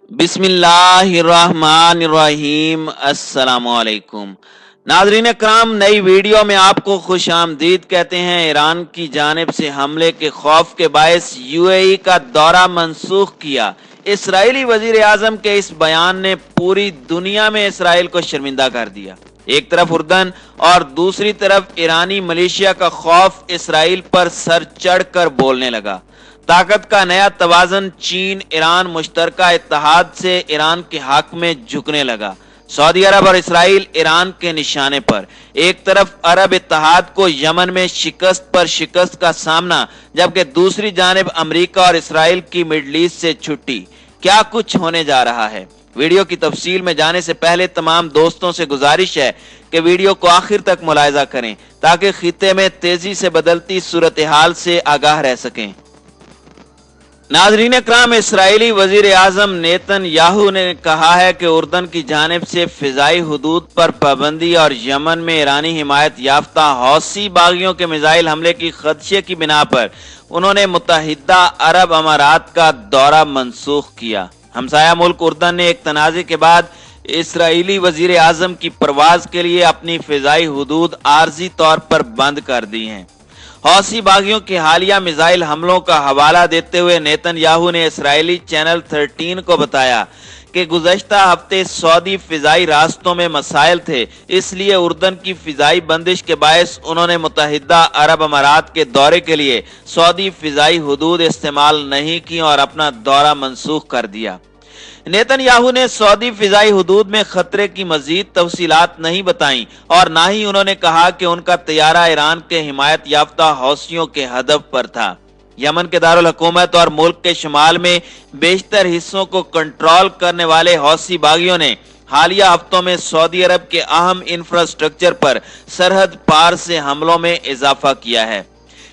बिस्मिल्लाहिर्रहमानिर्रहीम। अस्सलाम वालेकुम नाज़रीन कराम, नई वीडियो में आपको खुश आमदीद कहते हैं। ईरान की जानिब से हमले के खौफ के बायस यूएई का दौरा मनसूख किया। इसराइली वजीर आजम के इस बयान ने पूरी दुनिया में इसराइल को शर्मिंदा कर दिया। एक तरफ उर्दन और दूसरी तरफ ईरानी मलेशिया का खौफ इसराइल पर सर चढ़कर बोलने लगा। ताकत का नया तवाज़न चीन ईरान मुश्तरका इत्तेहाद से ईरान के हक में झुकने लगा। सऊदी अरब और इसराइल ईरान के निशाने पर। एक तरफ अरब इत्तेहाद को यमन में शिकस्त पर शिकस्त का सामना, जबकि दूसरी जानिब अमेरिका और इसराइल की मिडल ईस्ट से छुट्टी। क्या कुछ होने जा रहा है? वीडियो की तफसील में जाने से पहले तमाम दोस्तों से गुजारिश है कि वीडियो को आखिर तक मुलाहिजा करें ताकि खित्ते में तेजी से बदलती सूरत हाल से आगाह रह सकें। नाज़रीन कराम, इसराइली वजीर आजम नेतन्याहू ने कहा है कि उर्दन की जानिब से फिजाई हुदूद पर पाबंदी और यमन में ईरानी हिमायत याफ्ता हौसी बागियों के मिसाइल हमले की खदशे की बिना पर उन्होंने मुत्तहिदा अरब अमारात का दौरा मनसूख किया। हमसाया मुल्क उर्दन ने एक तनाज़े के बाद इसराइली वजीर आजम की परवाज के लिए अपनी फिजाई हुदूद आर्जी तौर पर बंद कर दी हैं। हौसी बागियों के हालिया मिसाइल हमलों का हवाला देते हुए नेतन्याहू ने इसराइली चैनल 13 को बताया कि गुज़श्ता हफ्ते सऊदी फिजाई रास्तों में मसाइल थे, इसलिए उर्दन की फिजाई बंदिश के बायस उन्होंने मुत्तहिदा अरब अमारात के दौरे के लिए सऊदी फिजाई हुदूद इस्तेमाल नहीं की और अपना दौरा मनसूख कर दिया। नेतन्याहू ने सऊदी फिजाई हुदूद में खतरे की मजीद तफसीलात नहीं बताई और ना ही उन्होंने कहा कि उनका तैयारा ईरान के हिमायत याफ्ता हौसियों के हदफ पर था। यमन के दारुल हुकूमत और मुल्क के शुमाल में बेशतर हिस्सों को कंट्रोल करने वाले हौसी बागियों ने हालिया हफ्तों में सऊदी अरब के अहम इंफ्रास्ट्रक्चर पर सरहद पार से हमलों में इजाफा किया है।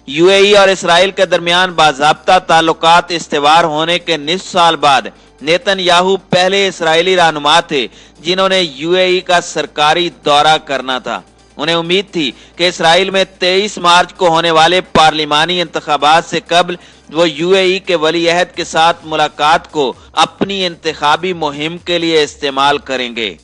यूएई और इसराइल के दरमियान बाज़ाब्ता ताल्लुकात इस्तेवार होने के निस्फ साल बाद नेतन्याहू पहले इसराइली रहनुमा थे जिन्होंने यूएई का सरकारी दौरा करना था। उन्हें उम्मीद थी कि इसराइल में 23 मार्च को होने वाले पार्लिमानी इंतखाबात से कबल वो यूएई के वली अहद के साथ मुलाकात को अपनी इंतखाबी मुहिम के लिए इस्तेमाल करेंगे।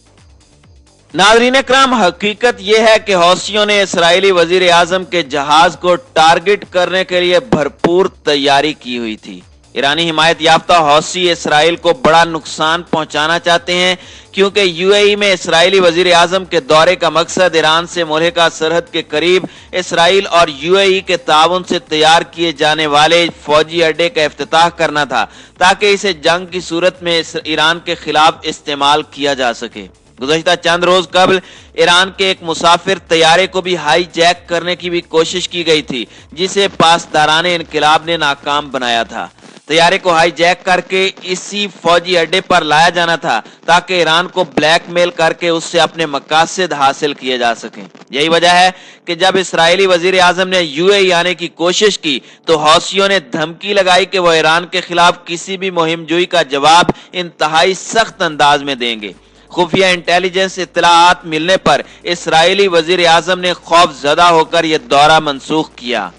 नाज़रीन कराम, हकीकत यह है कि हौसियों ने इसराइली वजीर आजम के जहाज को टारगेट करने के लिए भरपूर तैयारी की हुई थी। ईरानी हिमायत याफ्ता हौसी इसराइल को बड़ा नुकसान पहुंचाना चाहते हैं क्योंकि यूएई में इसराइली वजीर आजम के दौरे का मकसद ईरान से मुल्हिका सरहद के करीब इसराइल और यूएई के ताउन से तैयार किए जाने वाले फौजी अड्डे का इफ्तिताह करना था ताकि इसे जंग की सूरत में ईरान के खिलाफ इस्तेमाल किया जा सके। गुज़श्ता चंद रोज कबल ईरान के एक मुसाफिर तैयारे को भी हाई जैक करने की भी कोशिश की गई थी, जिसे पासदाराने इनकलाब ने नाकाम बनाया था। तैयारे को हाई जैक करके इसी फौजी अड्डे पर लाया जाना था ताकि ईरान को ब्लैकमेल करके उससे अपने मकासद हासिल किए जा सकें। यही वजह है कि जब इसराइली वजीर आजम ने यूएई आने की कोशिश की तो हौसियों ने धमकी लगाई कि वह ईरान के खिलाफ किसी भी मुहिमजोई का जवाब इंतहाई सख्त अंदाज में देंगे। खुफिया इंटेलिजेंस इत्तलाआत मिलने पर इसराइली वजीर आजम ने खौफ ज़दा होकर यह दौरा मनसूख किया।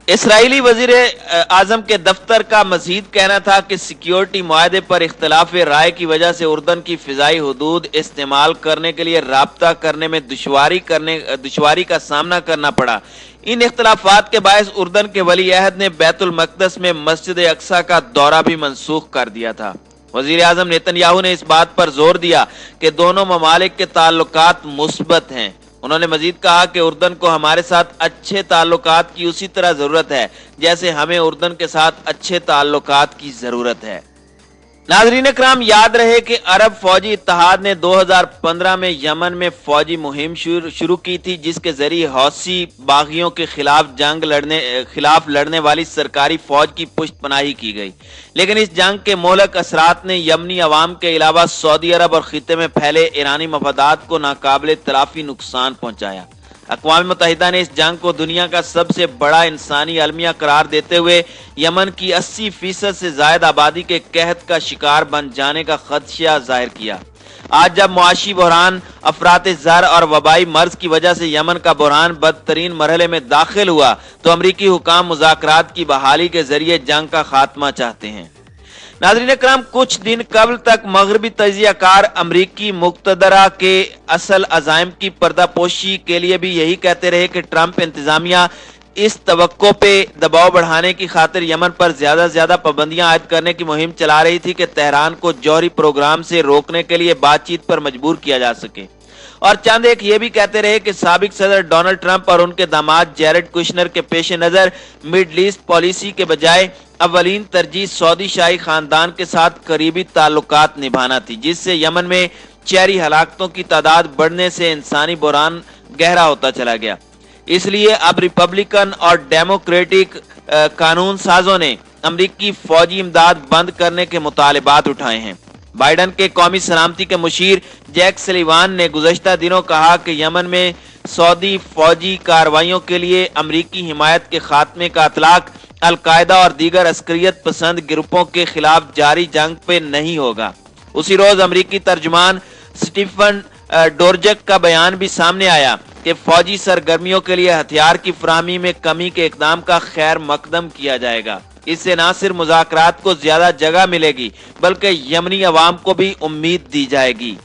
इसराइली वजीर आजम के दफ्तर का मजीद कहना था कि सिक्योरिटी मुआहदे पर इख्तलाफ राय की वजह से उर्दन की फिजाई हुदूद इस्तेमाल करने के लिए राब्ता करने में दुश्वारी का सामना करना पड़ा। इन इख्तलाफात के बायस उर्दन के वली अहद ने बैतुल मक़दस में मस्जिद अक्सा का दौरा भी मनसूख कर दिया था। वजीर आजम नेतन्याहू ने इस बात पर जोर दिया कि दोनों ममालिक के ताल्लुकात मुस्बत हैं। उन्होंने मजीद कहा कि उर्दन को हमारे साथ अच्छे ताल्लुकात की उसी तरह जरूरत है जैसे हमें उर्दन के साथ अच्छे ताल्लुकात की जरूरत है। नाज़रीन कराम, याद रहे कि अरब फौजी इत्तेहाद ने 2015 में यमन में फौजी मुहिम शुरू की थी जिसके जरिए हौसी बागियों के खिलाफ लड़ने वाली सरकारी फौज की पुष्टपनाही की गई। लेकिन इस जंग के मोहलक असरात ने यमनी अवाम के अलावा सऊदी अरब और खित्ते में फैले ईरानी मफादात को नाकाबिले तलाफी नुकसान पहुंचाया। अक़वाम मुत्तहिदा ने इस जंग को दुनिया का सबसे बड़ा इंसानी अलमिया करार देते हुए यमन की 80% से ज्यादा आबादी के कहत का शिकार बन जाने का खदशा जाहिर किया। आज जब मुआशी बहरान, अफरात ज़र और वबाई मर्ज की वजह से यमन का बहरान बदतरीन मरहले में दाखिल हुआ तो अमरीकी हुकाम मुज़ाकरात की बहाली के जरिए जंग का खात्मा चाहते हैं। नाज़रीन इकराम, कुछ दिन कबल तक मगरबी तजियाकार अमरीकी मुक्तदरा के असल अज़ाइम की पर्दापोशी के लिए भी यही कहते रहे कि ट्रंप इंतजामिया इस तवक्को पे दबाव बढ़ाने की खातिर यमन पर ज्यादा से ज्यादा पाबंदियां आयद करने की मुहिम चला रही थी कि तेहरान को जौहरी प्रोग्राम से रोकने के लिए बातचीत पर मजबूर किया जा सके। और चंद एक ये भी कहते रहे कि साबिक सदर डोनाल्ड ट्रंप और उनके दामाद जैरेड कुशनर के पेश नजर मिडल ईस्ट पॉलिसी के बजाय अव्वलीन तरजीह सऊदी शाही खानदान के साथ करीबी ताल्लुकात निभाना थी, जिससे यमन में शहरी हलाकतों की तादाद बढ़ने से इंसानी बुरान गहरा होता चला गया। इसलिए अब रिपब्लिकन और डेमोक्रेटिक कानून साजों ने अमरीकी फौजी इमदाद बंद करने के मुतालिबात उठाए हैं। बाइडन के कौमी सलामती के मुशीर जैक सलीवान ने गुज़श्ता दिनों कहा कि यमन में सऊदी फौजी कार्रवाइयों के लिए अमरीकी हिमायत के खात्मे का इतलाक अल-कायदा और दीगर अस्करियत पसंद ग्रुपों के खिलाफ जारी जंग पे नहीं होगा। उसी रोज अमरीकी तर्जुमान स्टीफन डोरजक का बयान भी सामने आया कि फौजी सरगर्मियों के लिए हथियार की फराहमी में कमी के इकदाम का खैर मकदम किया जाएगा। इससे न सिर्फ मुज़ाकरात को ज्यादा जगह मिलेगी बल्कि यमनी अवाम को भी उम्मीद दी जाएगी।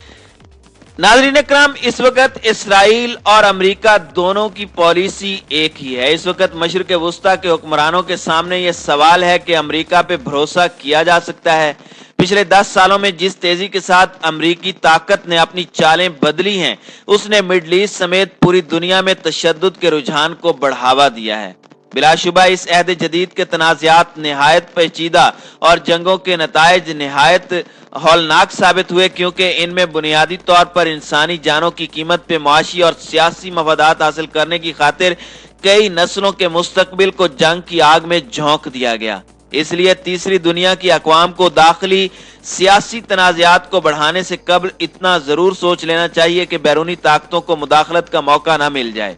नाज़रीन इकराम, इस वक्त इसराइल और अमेरिका दोनों की पॉलिसी एक ही है। इस वक्त मशरिक़ वुस्ता के हुक्मरानों के सामने यह सवाल है कि अमेरिका पे भरोसा किया जा सकता है। पिछले 10 सालों में जिस तेजी के साथ अमरीकी ताकत ने अपनी चालें बदली हैं, उसने मिडल ईस्ट समेत पूरी दुनिया में तशद्दुद के रुझान को बढ़ावा दिया है। बिलाशुबा इस अहद जदीद के तनाज़ात निहायत पेचीदा और जंगों के नताइज निहायत हौलनाक साबित हुए, क्योंकि इनमें बुनियादी तौर पर इंसानी जानों की कीमत पे मुआशी और सियासी मफादात हासिल करने की खातिर कई नस्लों के मुस्तकबिल को जंग की आग में झोंक दिया गया। इसलिए तीसरी दुनिया की अक़वाम को दाखिली सियासी तनाज़ात को बढ़ाने से कबल इतना जरूर सोच लेना चाहिए कि बैरूनी ताकतों को मुदाखलत का मौका न मिल जाए।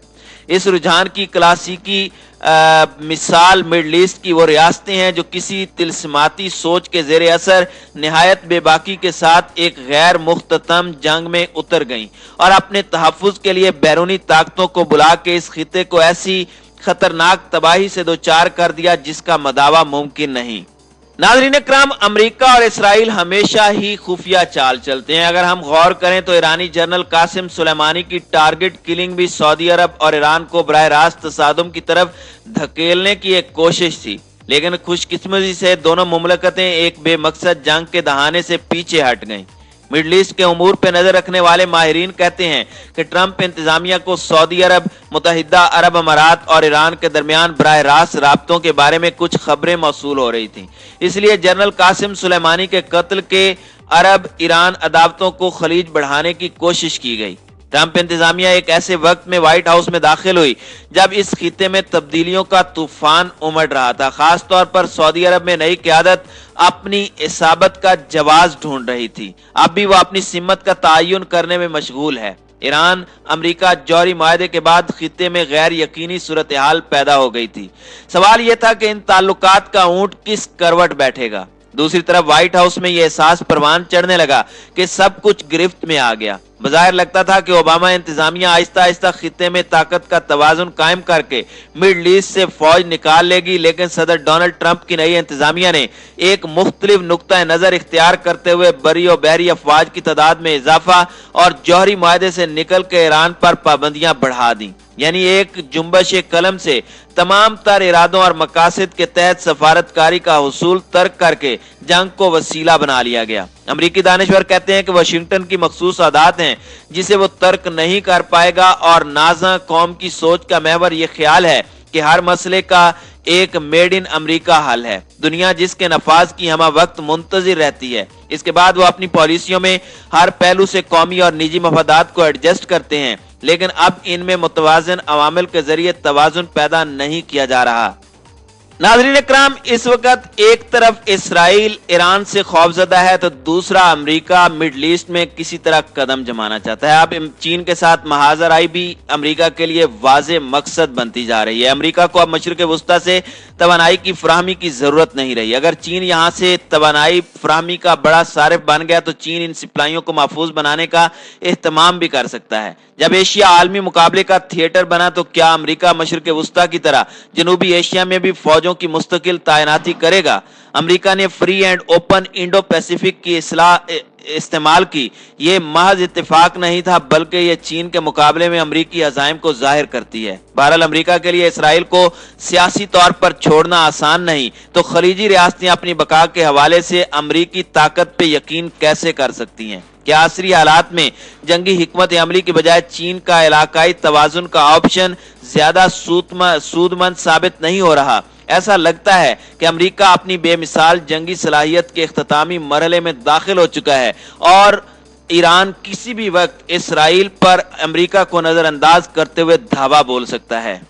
इस रुझान की क्लासिकी मिसाल मिडल ईस्ट की वो रियासतें हैं जो किसी तिलस्माती सोच के जेर असर निहायत बेबाकी के साथ एक गैर मुख्ततम जंग में उतर गईं और अपने तहफ़्फ़ुज़ के लिए बैरूनी ताकतों को बुला के इस खिते को ऐसी खतरनाक तबाही से दोचार कर दिया जिसका मदावा मुमकिन नहीं। नाज़रीन इकराम, अमेरिका और इसराइल हमेशा ही खुफिया चाल चलते हैं। अगर हम गौर करें तो ईरानी जनरल कासिम सुलेमानी की टारगेट किलिंग भी सऊदी अरब और ईरान को बराह रास्त तसादुम की तरफ धकेलने की एक कोशिश थी, लेकिन खुशकिस्मती से दोनों मुमलकतें एक बेमकसद जंग के दहाने से पीछे हट गईं। मिडल ईस्ट के उमूर पर नजर रखने वाले माहिरीन कहते हैं कि ट्रंप इंतजामिया को सऊदी अरब, मुत्तहिदा अरब अमारात और ईरान के दरमियान बराह रास्त राब्तों के बारे में कुछ खबरें मौसूल हो रही थीं। इसलिए जनरल कासिम सुलेमानी के कत्ल के अरब ईरान अदावतों को खलीज बढ़ाने की कोशिश की गई। ट्रंप इंतजामिया एक ऐसे वक्त में व्हाइट हाउस में दाखिल हुई जब इस खिते में तब्दीलियों का तूफान उमड़ रहा था। खास तौर पर सऊदी अरब में नई क़यादत अपनी इसाबत का जवाज ढूंढ रही थी। अब भी वह अपनी सिमत का तयन करने में मशगूल है। ईरान अमरीका जौहरी माहदे के बाद खिते में गैर यकीनी सूरत हाल पैदा हो गई थी। सवाल यह था कि इन ताल्लुकात का ऊंट किस करवट बैठेगा। दूसरी तरफ व्हाइट हाउस में यह एहसास परवान चढ़ने लगा कि सब कुछ गिरफ्त में आ गया। बज़ाहिर लगता था कि ओबामा इंतजामिया आहिस्ता आहिस्ता खिते में ताकत का तवाजुन कायम करके मिडल ईस्ट से फौज निकाल लेगी, लेकिन सदर डोनाल्ड ट्रंप की नई इंतजामिया ने एक मुख्तलिफ नुक्ता नजर इख्तियार करते हुए बरी और बहरी अफवाज की तादाद में इजाफा और जौहरी माहदे से निकल के ईरान पर पाबंदियां बढ़ा दी। यानी एक जुम्बश कलम से तमाम तर इरादों और मकासद के तहत सफारतकारी का हुसूल तर्क करके जंग को वसीला बना लिया गया। अमरीकी दानिश्वर कहते हैं कि वाशिंगटन की मखसूस आदात हैं जिसे वो तर्क नहीं कर पाएगा और नाज़ा कौम की सोच का महवर ये ख्याल है कि हर मसले का एक मेड इन अमेरिका हल है। दुनिया जिसके नफाज की हमा वक्त मुंतजिर रहती है। इसके बाद वो अपनी पॉलिसियों में हर पहलू से कौमी और निजी मफादात को एडजस्ट करते हैं, लेकिन अब इनमें मुतवाज़िन अवामिल के जरिए तवाज़ुन पैदा नहीं किया जा रहा। नाज़रीन इकराम, इस वक्त एक तरफ इसराइल ईरान से खौफजदा है तो दूसरा अमेरिका मिडल ईस्ट में किसी तरह कदम जमाना चाहता है। अब चीन के साथ महाजराई भी अमेरिका के लिए वाज़े मकसद बनती जा रही है। अमेरिका को अब मशरिक़ वुस्ता से तवानाई की फराहमी की जरूरत नहीं रही। अगर चीन यहाँ से तवानाई फराहमी का बड़ा सारिफ बन गया तो चीन इन सप्लाइयों को महफूज बनाने का एहतमाम भी कर सकता है। जब एशिया आलमी मुकाबले का थिएटर बना तो क्या अमेरिका मशरिक़ वुस्ता की तरह जनूबी एशिया में भी फौज फौजों की मुस्तकिल तैनाती करेगा। अमेरिका ने free and open Indo Pacific की इस्तेमाल की। ये महज इत्तेफाक नहीं था, बल्कि ये चीन के मुकाबले में अमरीकी अज़ाइम को जाहिर करती है। बहरहाल अमेरिका के लिए इसराइल को सियासी तौर पर छोड़ना आसान नहीं, तो खलीजी रियासतें अपनी बका के हवाले से अमरीकी ताकत पे यकीन कैसे कर सकती हैं? क्या असरी हालात में जंगी हिकमत अमली की बजाय चीन का इलाकाई तवाजुन का ऑप्शन ज्यादा सूदमंद साबित नहीं हो रहा? ऐसा लगता है कि अमेरिका अपनी बेमिसाल जंगी सलाहियत के इख्तितामी मरहले में दाखिल हो चुका है और ईरान किसी भी वक्त इसराइल पर अमेरिका को नजरअंदाज करते हुए धावा बोल सकता है।